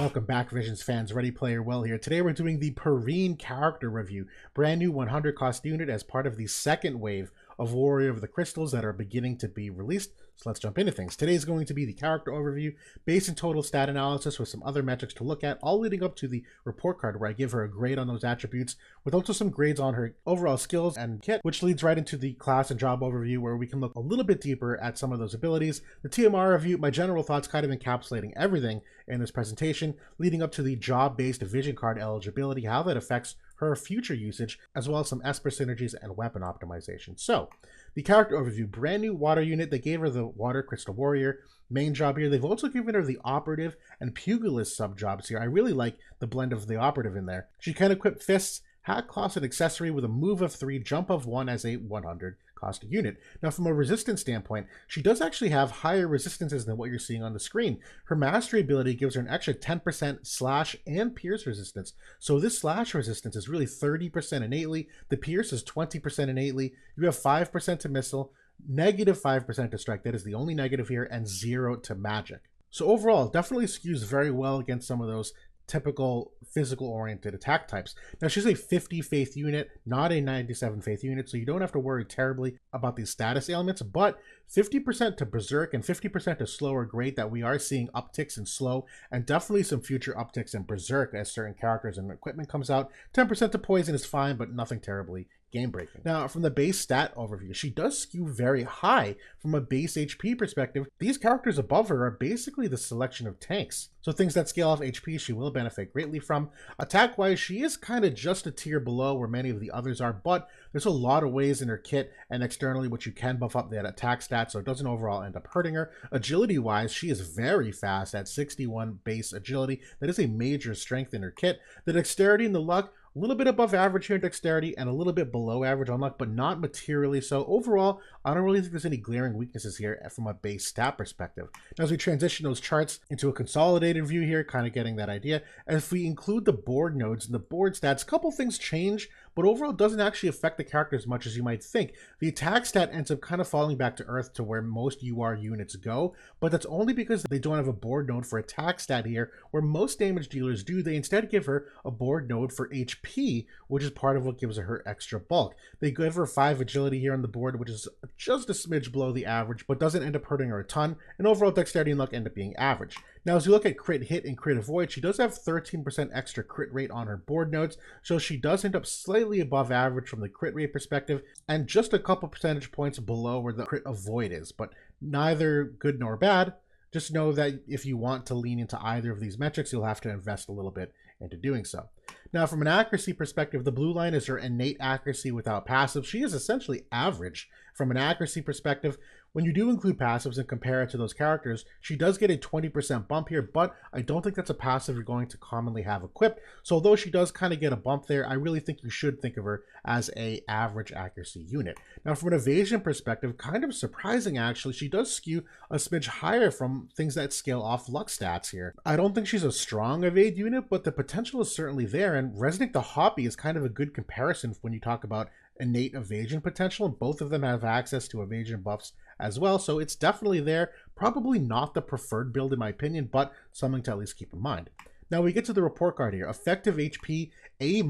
Welcome back, Visions fans. Ready Player Well here. Today we're doing the Perrene character review. Brand new 100 cost unit as part of the second wave of Warrior of the Crystals that are beginning to be released. So let's jump into things. Today is going to be the character overview, base and total stat analysis with some other metrics to look at, all leading up to the report card where I give her a grade on those attributes, with also some grades on her overall skills and kit, which leads right into the class and job overview where we can look a little bit deeper at some of those abilities. The TMR review, my general thoughts kind of encapsulating everything in this presentation, leading up to the job-based vision card eligibility, how that affects her future usage, as well as some Esper Synergies and weapon optimization. So, the character overview, brand new water unit. They gave her the Water Crystal Warrior main job here. They've also given her the Operative and Pugilist Subjobs here. I really like the blend of the Operative in there. She can equip fists, hack, class, and accessory with a move of 3, jump of 1 as a 100 cost unit. Now, from a resistance standpoint, she does actually have higher resistances than what you're seeing on the screen. Her mastery ability gives her an extra 10% slash and pierce resistance. So this slash resistance is really 30% innately. The pierce is 20% innately. You have 5% to missile, negative 5% to strike. That is the only negative here, and 0 to magic. So overall, definitely skews very well against some of those typical physical oriented attack types. Now, she's a 50 faith unit, not a 97 faith unit, so you don't have to worry terribly about these status ailments, but 50% to berserk and 50% to slow are great, that we are seeing upticks in slow and definitely some future upticks in berserk as certain characters and equipment comes out. 10% to poison is fine, but nothing terribly game breaking. Now, from the base stat overview, she does skew very high from a base HP perspective. These characters above her are basically the selection of tanks. So things that scale off HP, she will benefit greatly from. Attack wise, she is kind of just a tier below where many of the others are, but there's a lot of ways in her kit and externally which you can buff up that attack stat, so it doesn't overall end up hurting her. Agility wise, she is very fast at 61 base agility. That is a major strength in her kit. The dexterity and the luck, a little bit above average here in dexterity and a little bit below average on luck, but not materially so. Overall, I don't really think there's any glaring weaknesses here from a base stat perspective. Now, as we transition those charts into a consolidated view here, kind of getting that idea, if we include the board nodes and the board stats, a couple things change, but overall it doesn't actually affect the character as much as you might think. The attack stat ends up kind of falling back to earth to where most UR units go, but that's only because they don't have a board node for attack stat here, where most damage dealers do. They instead give her a board node for HP, which is part of what gives her extra bulk. They give her 5 agility here on the board, which is just a smidge below the average, but doesn't end up hurting her a ton, and overall dexterity and luck end up being average. Now, as you look at crit hit and crit avoid, she does have 13% extra crit rate on her board nodes, so she does end up slightly above average from the crit rate perspective, and just a couple percentage points below where the crit avoid is, but neither good nor bad. Just know that if you want to lean into either of these metrics, you'll have to invest a little bit into doing so. Now, from an accuracy perspective, the blue line is her innate accuracy without passive. She is essentially average from an accuracy perspective. When you do include passives and compare it to those characters, she does get a 20% bump here, but I don't think that's a passive you're going to commonly have equipped. So although she does kind of get a bump there, I really think you should think of her as a average accuracy unit. Now, from an evasion perspective, kind of surprising actually, she does skew a smidge higher from things that scale off luck stats here. I don't think she's a strong evade unit, but the potential is certainly there, and Resnick the Hoppy is kind of a good comparison when you talk about innate evasion potential, and both of them have access to evasion buffs as well, so it's definitely there. Probably not the preferred build in my opinion, but something to at least keep in mind. Now we get to the report card here. Effective HP, A-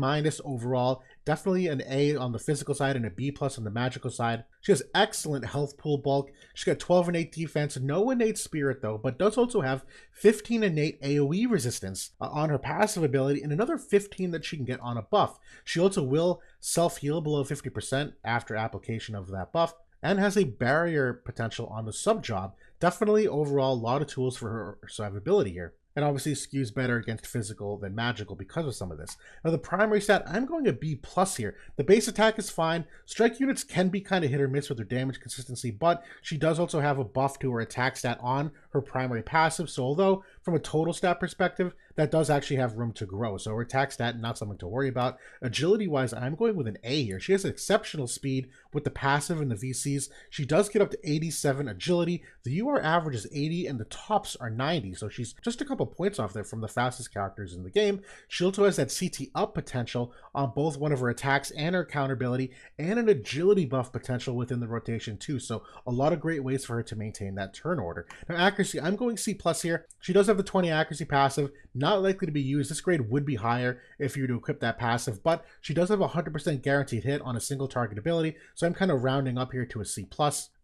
overall. Definitely an A on the physical side and a B+ on the magical side. She has excellent health pool bulk. She's got 12 innate defense, no innate spirit though, but does also have 15 innate AoE resistance on her passive ability and another 15 that she can get on a buff. She also will self-heal below 50% after application of that buff, and has a barrier potential on the sub job. Definitely overall a lot of tools for her survivability here, and obviously skews better against physical than magical because of some of this. Now the primary stat, I'm going a B+ here. The base attack is fine. Strike units can be kind of hit or miss with their damage consistency, but she does also have a buff to her attack stat on her primary passive, so although from a total stat perspective, that does actually have room to grow. So her attack stat, not something to worry about. Agility wise, I'm going with an A here. She has exceptional speed with the passive and the VCs. She does get up to 87 agility. The UR average is 80 and the tops are 90. So she's just a couple points off there from the fastest characters in the game. She also has that CT up potential on both one of her attacks and her counter ability, and an agility buff potential within the rotation too. So a lot of great ways for her to maintain that turn order. Now accuracy, I'm going C+ here. She does have the 20 accuracy passive, not likely to be used. This grade would be higher if you were to equip that passive, but she does have a 100% guaranteed hit on a single target ability, so I'm kind of rounding up here to a C+.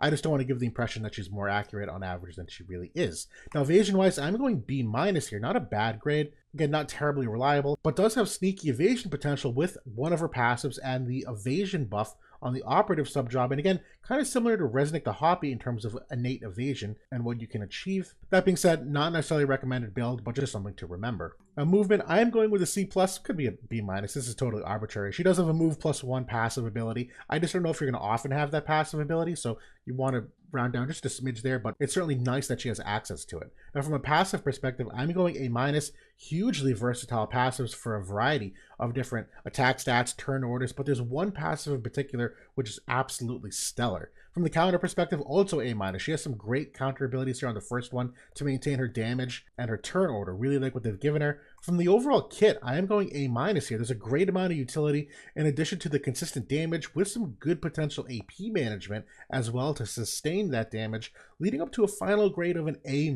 I just don't want to give the impression that she's more accurate on average than she really is. Now, evasion-wise, I'm going B- here. Not a bad grade. Again, not terribly reliable, but does have sneaky evasion potential with one of her passives and the evasion buff on the Operative Subjob, and again, kind of similar to Resnick the Hoppy in terms of innate evasion and what you can achieve. That being said, not necessarily recommended build, but just something to remember. A movement, I am going with a C+, could be a B-. This is totally arbitrary. She does have a move +1 passive ability. I just don't know if you're going to often have that passive ability, so you want to round down just a smidge there, but it's certainly nice that she has access to it. Now, from a passive perspective, I'm going A-. Hugely versatile passives for a variety of different attack stats, turn orders, but there's one passive in particular which is absolutely stellar. From the counter perspective, also A-. She has some great counter abilities here on the first one to maintain her damage and her turn order. Really like what they've given her. From the overall kit, I am going A- here. There's a great amount of utility in addition to the consistent damage with some good potential AP management as well to sustain that damage, leading up to a final grade of an A-.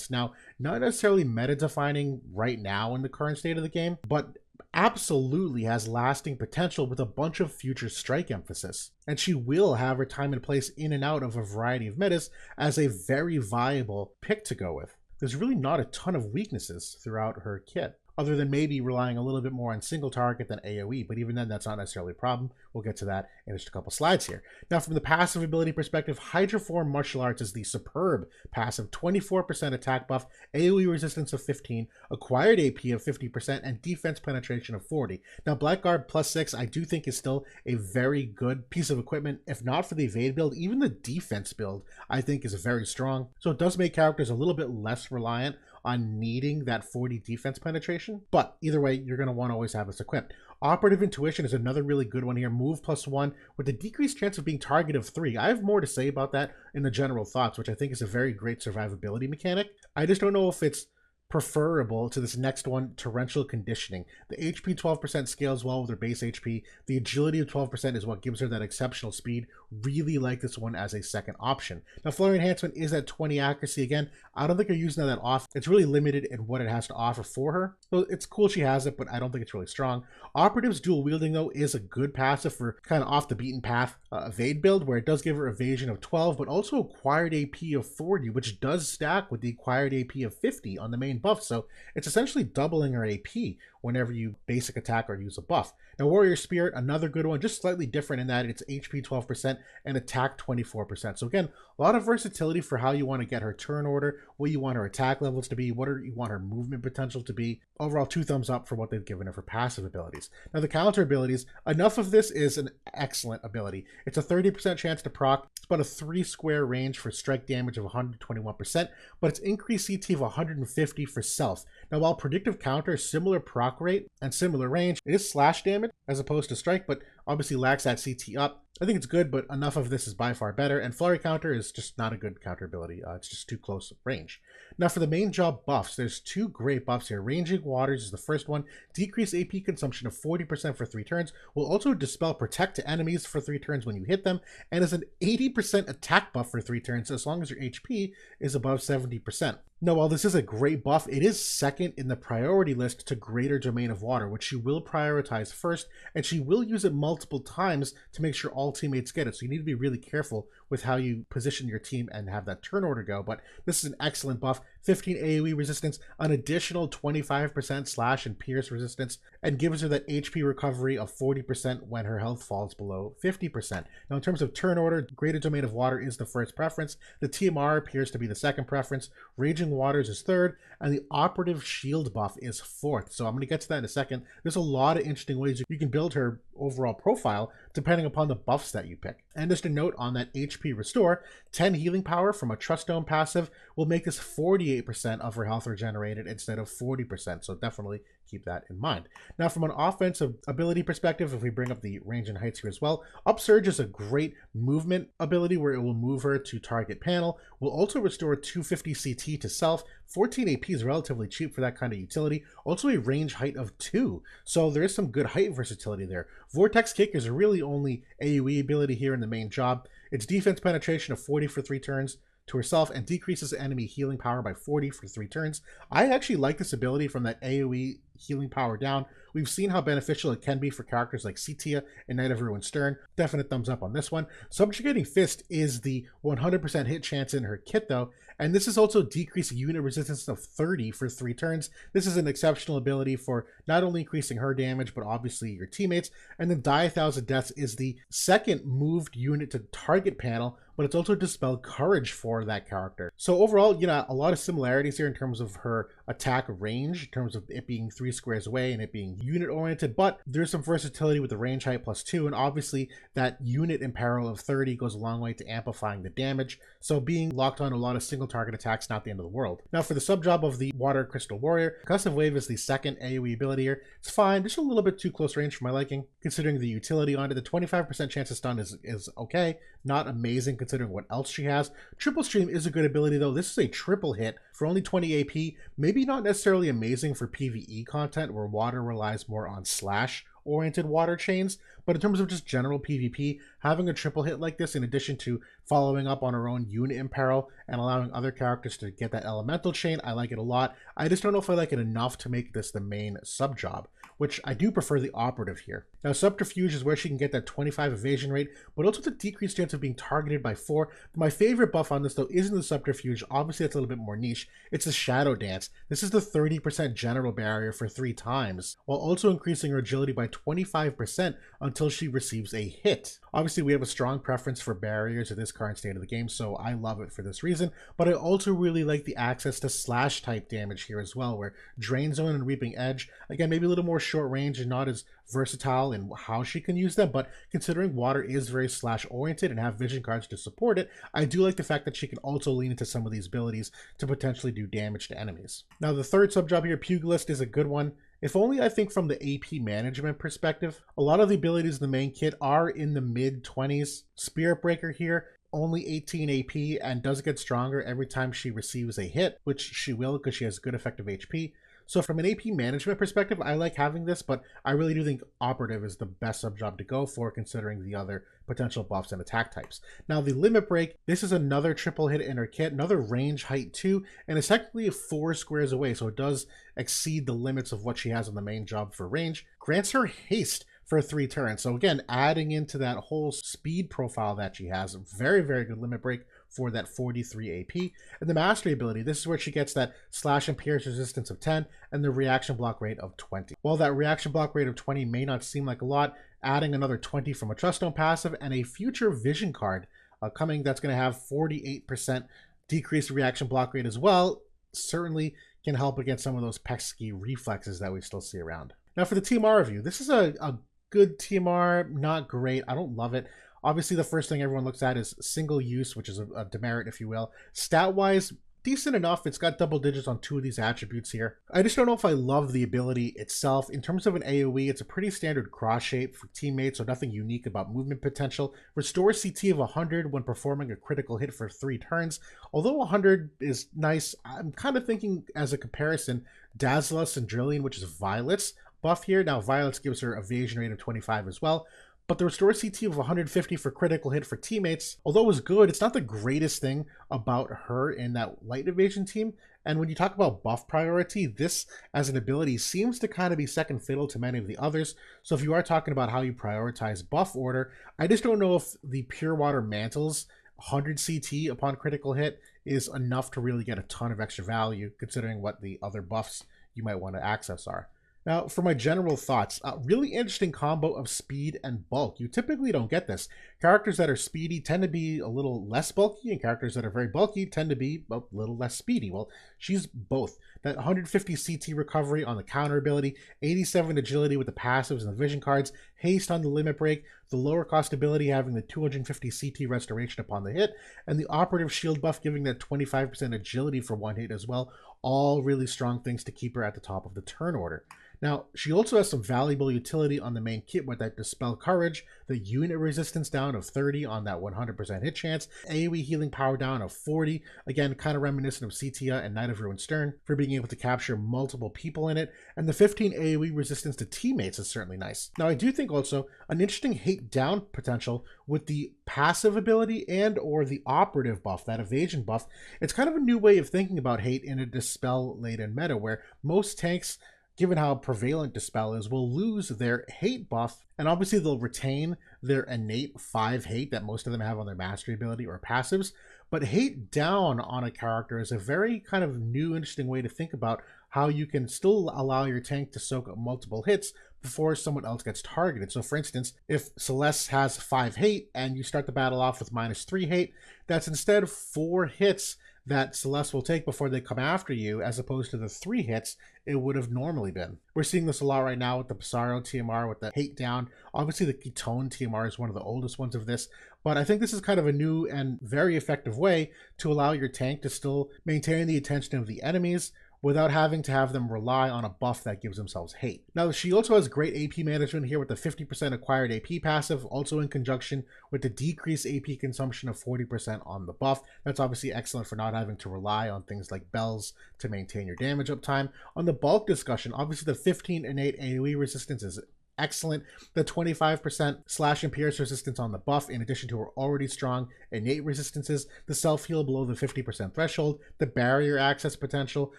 Now, not necessarily meta-defining right now in the current state of the game, but absolutely has lasting potential with a bunch of future strike emphasis. And she will have her time and place in and out of a variety of metas as a very viable pick to go with. There's really not a ton of weaknesses throughout her kit, other than maybe relying a little bit more on single target than AoE, but even then that's not necessarily a problem. We'll get to that in just a couple slides here. Now, from the passive ability perspective, Hydroform Martial Arts is the superb passive, 24% attack buff, AoE resistance of 15, acquired AP of 50%, and defense penetration of 40. Now, Blackguard +6 I do think is still a very good piece of equipment. If not for the evade build, even the defense build I think is very strong. So it does make characters a little bit less reliant on needing that 40 defense penetration, but either way, you're going to want to always have this equipped. Operative Intuition is another really good one here. Move +1 with a decreased chance of being target of 3. I have more to say about that in the general thoughts, which I think is a very great survivability mechanic. I just don't know if it's preferable to this next one, Torrential Conditioning. The HP 12% scales well with her base HP. The agility of 12% is what gives her that exceptional speed. Really like this one as a second option. Now, Flurry Enhancement is at 20 accuracy. Again, I don't think you're using that often. It's really limited in what it has to offer for her. So it's cool she has it, but I don't think it's really strong. Operative's Dual Wielding, though, is a good passive for kind of off the beaten path evade build, where it does give her evasion of 12, but also acquired AP of 40, which does stack with the acquired AP of 50 on the main buff. So it's essentially doubling her AP whenever you basic attack or use a buff. Now, Warrior Spirit, another good one, just slightly different in that it's HP 12% and attack 24%. So again, a lot of versatility for how you want to get her turn order, what you want her attack levels to be, you want her movement potential to be. Overall, 2 thumbs up for what they've given her for passive abilities. Now, the counter abilities, enough of this is an excellent ability. It's a 30% chance to proc. It's about a 3 square range for strike damage of 121%, but it's increased CT of 150 for self. Now, while predictive counter is similar proc rate and similar range, it is slash damage as opposed to strike, but obviously lacks that CT up. I think it's good, but enough of this is by far better, and Flurry Counter is just not a good counter ability. It's just too close range. Now, for the main job buffs, there's 2 great buffs here. Raging Waters is the first one. Decrease AP consumption of 40% for 3 turns. Will also dispel Protect to enemies for 3 turns when you hit them, and is an 80% attack buff for 3 turns as long as your HP is above 70%. Now, while this is a great buff, it is second in the priority list to Greater Domain of Water, which she will prioritize first, and she will use it multiple times to make sure all teammates get it. So you need to be really careful with how you position your team and have that turn order go. But this is an excellent buff. 15 AoE resistance, an additional 25% slash and pierce resistance, and gives her that HP recovery of 40% when her health falls below 50%. Now, in terms of turn order, Greater Domain of Water is the first preference. The TMR appears to be the second preference. Raging Waters is third, and the Operative Shield buff is fourth. So I'm going to get to that in a second. There's a lot of interesting ways you can build her overall profile depending upon the buffs that you pick. And just a note on that HP restore, 10 healing power from a Trust Dome passive will make this 48% of her health regenerated instead of 40%. So definitely keep that in mind. Now, from an offensive ability perspective, if we bring up the range and heights here as well, Upsurge is a great movement ability where it will move her to target panel. Will also restore 250 CT to self. 14 AP is relatively cheap for that kind of utility. Also a range height of 2. So there is some good height versatility there. Vortex Kick is really only AoE ability here in the main job. Its defense penetration of 40 for 3 turns. to herself and decreases enemy healing power by 40 for 3 turns. I actually like this ability from that AoE healing power down. We've seen how beneficial it can be for characters like Cetia and Knight of Ruin Stern. Definite thumbs up on this one. Subjugating Fist is the 100% hit chance in her kit though, and this is also decreased unit resistance of 30 for 3 turns. This is an exceptional ability for not only increasing her damage, but obviously your teammates. And then Die 1,000 Deaths is the second moved unit to target panel, but it's also Dispel Courage for that character. So overall, you know, a lot of similarities here in terms of her attack range, in terms of it being 3 squares away and it being unit oriented, but there's some versatility with the range height +2, and obviously that unit in peril of 30 goes a long way to amplifying the damage. So being locked on a lot of single target attacks, not the end of the world. Now for the subjob of the Water Crystal Warrior, Concussive Wave is the second AoE ability here. It's fine, just a little bit too close range for my liking, considering the utility on it. The 25% chance of stun is okay, not amazing considering what else she has. Triple Stream is a good ability though. This is a triple hit for only 20 AP, maybe not necessarily amazing for PvE content where water relies more on slash oriented water chains, but in terms of just general PvP, having a triple hit like this in addition to following up on her own unit in peril and allowing other characters to get that elemental chain, I like it a lot. I just don't know if I like it enough to make this the main sub job, which I do prefer the operative here. Now Subterfuge is where she can get that 25 evasion rate, but also the decreased chance of being targeted by 4. My favorite buff on this though isn't the Subterfuge, obviously it's a little bit more niche, it's the Shadow Dance. This is the 30% general barrier for 3 times, while also increasing her agility by 25% until she receives a hit. Obviously we have a strong preference for barriers at this current state of the game, so I love it for this reason, but I also really like the access to slash type damage here as well, where Drain Zone and Reaping Edge, again maybe a little more short range and not as versatile in how she can use them, but considering water is very slash oriented and have vision cards to support it, I do like the fact that she can also lean into some of these abilities to potentially do damage to enemies. Now the third subjob here, Pugilist, is a good one. If only I think from the AP management perspective. A lot of the abilities in the main kit are in the mid 20s. Spirit Breaker here, only 18 AP and does get stronger every time she receives a hit, which she will because she has good effective HP. So from an AP management perspective, I like having this, but I really do think Operative is the best subjob to go for considering the other potential buffs and attack types. Now the Limit Break, this is another triple hit in her kit, another range height 2, and it's technically 4 squares away, so it does exceed the limits of what she has on the main job for range. Grants her haste for 3 turns. So again, adding into that whole speed profile that she has, very, very good Limit Break for that 43 AP. And the Mastery ability, this is where she gets that slash and pierce resistance of 10 and the reaction block rate of 20. While that reaction block rate of 20 may not seem like a lot, adding another 20 from a Truststone passive and a future vision card coming that's going to have 48% decreased reaction block rate as well, certainly can help against some of those pesky reflexes that we still see around. Now for the TMR review, this is a good TMR, not great. I don't love it. Obviously, the first thing everyone looks at is single use, which is a demerit, if you will. Stat-wise, decent enough. It's got double digits on 2 of these attributes here. I just don't know if I love the ability itself. In terms of an AoE, it's a pretty standard cross shape for teammates, so nothing unique about movement potential. Restore CT of 100 when performing a critical hit for 3 turns. Although 100 is nice, I'm kind of thinking as a comparison, Dazzla Cendrilion, which is Violet's buff here. Now, Violet's gives her evasion rate of 25 as well. But the Restore CT of 150 for critical hit for teammates, although it was good, it's not the greatest thing about her in that light evasion team. And when you talk about buff priority, this as an ability seems to kind of be second fiddle to many of the others. So if you are talking about how you prioritize buff order, I just don't know if the Pure Water Mantles 100 CT upon critical hit is enough to really get a ton of extra value, considering what the other buffs you might want to access are. Now, for my general thoughts, a really interesting combo of speed and bulk. You typically don't get this. Characters that are speedy tend to be a little less bulky, and characters that are very bulky tend to be a little less speedy. Well, she's both. That 150 CT recovery on the counter ability, 87 agility with the passives and the vision cards, haste on the limit break, the lower cost ability having the 250 CT restoration upon the hit, and the operative shield buff giving that 25% agility for one hit as well. All really strong things to keep her at the top of the turn order. Now, she also has some valuable utility on the main kit with that Dispel Courage, the unit resistance down of 30 on that 100% hit chance, AoE healing power down of 40, again, kind of reminiscent of Cetia and Knight of Ruined Stern for being able to capture multiple people in it, and the 15 AoE resistance to teammates is certainly nice. Now, I do think also an interesting hate down potential with the passive ability and or the operative buff, that evasion buff. It's kind of a new way of thinking about hate in a dispel laden meta where most tanks, given how prevalent Dispel is, will lose their hate buff, and obviously they'll retain their innate 5 hate that most of them have on their mastery ability or passives, but hate down on a character is a very kind of new, interesting way to think about how you can still allow your tank to soak up multiple hits before someone else gets targeted. So for instance, if Celeste has 5 hate and you start the battle off with -3 hate, that's instead 4 hits that Celeste will take before they come after you, as opposed to the 3 hits it would have normally been. We're seeing this a lot right now with the Pissarro TMR with the hate down. Obviously the Ketone TMR is one of the oldest ones of this, but I think this is kind of a new and very effective way to allow your tank to still maintain the attention of the enemies without having to have them rely on a buff that gives themselves hate. Now, she also has great AP management here with the 50% acquired AP passive, also in conjunction with the decreased AP consumption of 40% on the buff. That's obviously excellent for not having to rely on things like bells to maintain your damage uptime. On the bulk discussion, obviously the 15 innate AoE resistance is excellent. The 25% slash and pierce resistance on the buff, in addition to her already strong innate resistances, the self-heal below the 50% threshold, the barrier access potential.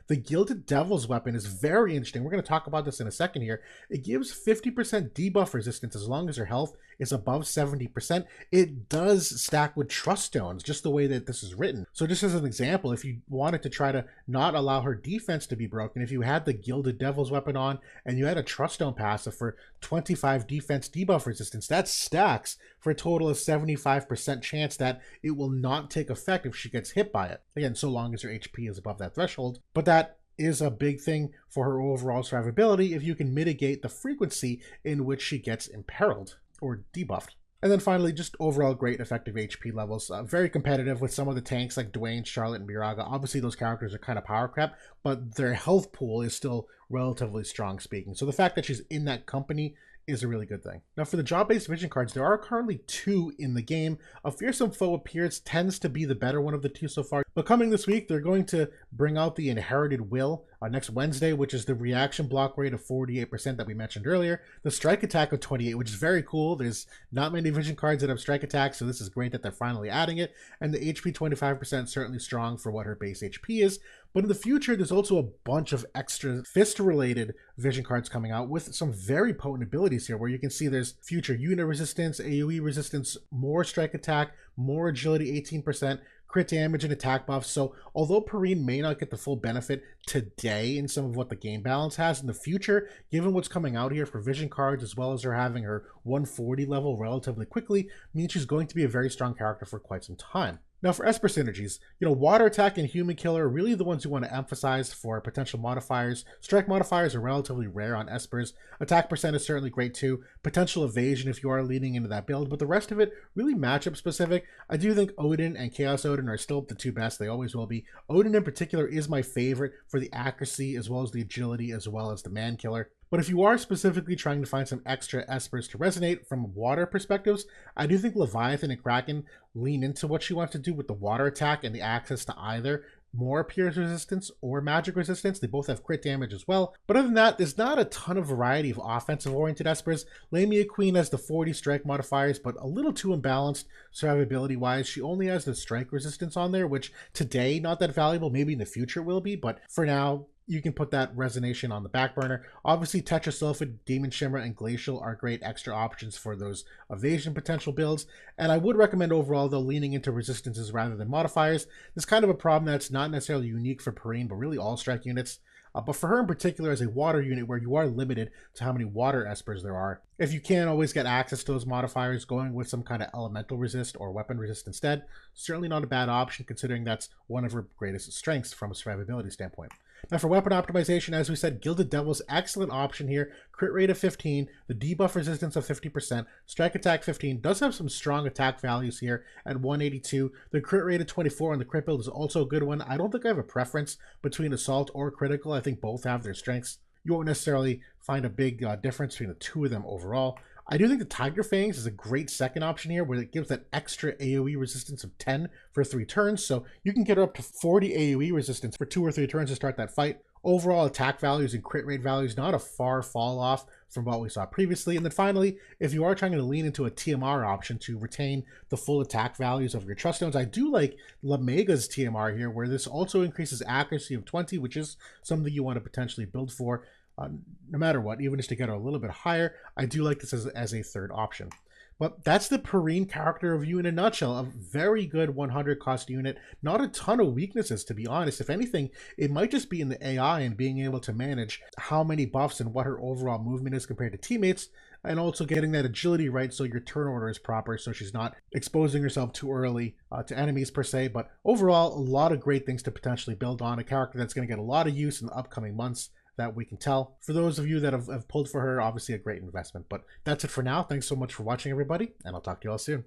The Gilded Devil's weapon is very interesting. We're going to talk about this in a second here. It gives 50% debuff resistance as long as her health is above 70%. It does stack with Trust Stones, just the way that this is written. So just as an example, if you wanted to try to not allow her defense to be broken, if you had the Gilded Devil's weapon on and you had a Trust Stone passive for 25 defense debuff resistance, that stacks for a total of 75% chance that it will not take effect if she gets hit by it. Again, so long as her HP is above that threshold. But that is a big thing for her overall survivability if you can mitigate the frequency in which she gets imperiled or debuffed. And then finally, just overall great effective HP levels. Very competitive with some of the tanks like Dwayne, Charlotte, and Miraga. Obviously, those characters are kind of power crap, but their health pool is still relatively strong speaking. So the fact that she's in that company is a really good thing. Now for the job-based vision cards, there are currently 2 in the game. A Fearsome Foe Appears tends to be the better one of the 2 so far, but coming this week, they're going to bring out the Inherited Will next Wednesday, which is the reaction block rate of 48% that we mentioned earlier, the strike attack of 28, which is very cool. There's not many vision cards that have strike attack, so this is great that they're finally adding it, and the HP 25% certainly strong for what her base HP is. But in the future, there's also a bunch of extra fist-related vision cards coming out with some very potent abilities here, where you can see there's future unit resistance, AoE resistance, more strike attack, more agility 18%, crit damage and attack buffs. So although Perrene may not get the full benefit today in some of what the game balance has, in the future, given what's coming out here for vision cards, as well as her having her 140 level relatively quickly, means she's going to be a very strong character for quite some time. Now for Esper Synergies, Water Attack and Human Killer are really the ones you want to emphasize for potential modifiers. Strike modifiers are relatively rare on Espers. Attack percent is certainly great too. Potential evasion if you are leaning into that build, but the rest of it really matchup specific. I do think Odin and Chaos Odin are still the 2 best. They always will be. Odin in particular is my favorite for the accuracy as well as the agility as well as the man killer. But if you are specifically trying to find some extra Espers to resonate from water perspectives, I do think Leviathan and Kraken lean into what she wants to do with the water attack and the access to either more pierce resistance or magic resistance. They both have crit damage as well. But other than that, there's not a ton of variety of offensive-oriented Espers. Lamia Queen has the 40 strike modifiers, but a little too imbalanced survivability-wise. She only has the strike resistance on there, which today, not that valuable. Maybe in the future will be, but for now, you can put that resonation on the back burner. Obviously, Tetrasulfid, Demon Shimmer, and Glacial are great extra options for those evasion potential builds. And I would recommend overall, though, leaning into resistances rather than modifiers. This kind of a problem that's not necessarily unique for Perrene, but really all strike units. But for her in particular, as a water unit where you are limited to how many water Espers there are, if you can't always get access to those modifiers, going with some kind of elemental resist or weapon resist instead, certainly not a bad option considering that's one of her greatest strengths from a survivability standpoint. Now for weapon optimization, as we said, Gilded Devil's excellent option here. Crit rate of 15, the debuff resistance of 50%, strike attack 15, does have some strong attack values here at 182. The crit rate of 24 on the crit build is also a good one. I don't think I have a preference between assault or critical. I think both have their strengths. you won't necessarily find a big difference between the two of them overall. I do think the Tiger Fangs is a great second option here, where it gives that extra AoE resistance of 10 for 3 turns, so you can get up to 40 AoE resistance for 2 or 3 turns to start that fight. Overall attack values and crit rate values, not a far fall off from what we saw previously. And then finally, if you are trying to lean into a TMR option to retain the full attack values of your Trust Stones, I do like Lamega's TMR here, where this also increases accuracy of 20, which is something you want to potentially build for. No matter what, even just to get a little bit higher, I do like this as a third option. But that's the Perrene character review in a nutshell. A very good 100 cost unit. Not a ton of weaknesses, to be honest. If anything, it might just be in the AI and being able to manage how many buffs and what her overall movement is compared to teammates, and also getting that agility right so your turn order is proper, so she's not exposing herself too early to enemies per se. But overall, a lot of great things to potentially build on. A character that's going to get a lot of use in the upcoming months, that we can tell. For those of you that have pulled for her, obviously a great investment. But that's it for now. Thanks so much for watching, everybody, and I'll talk to you all soon.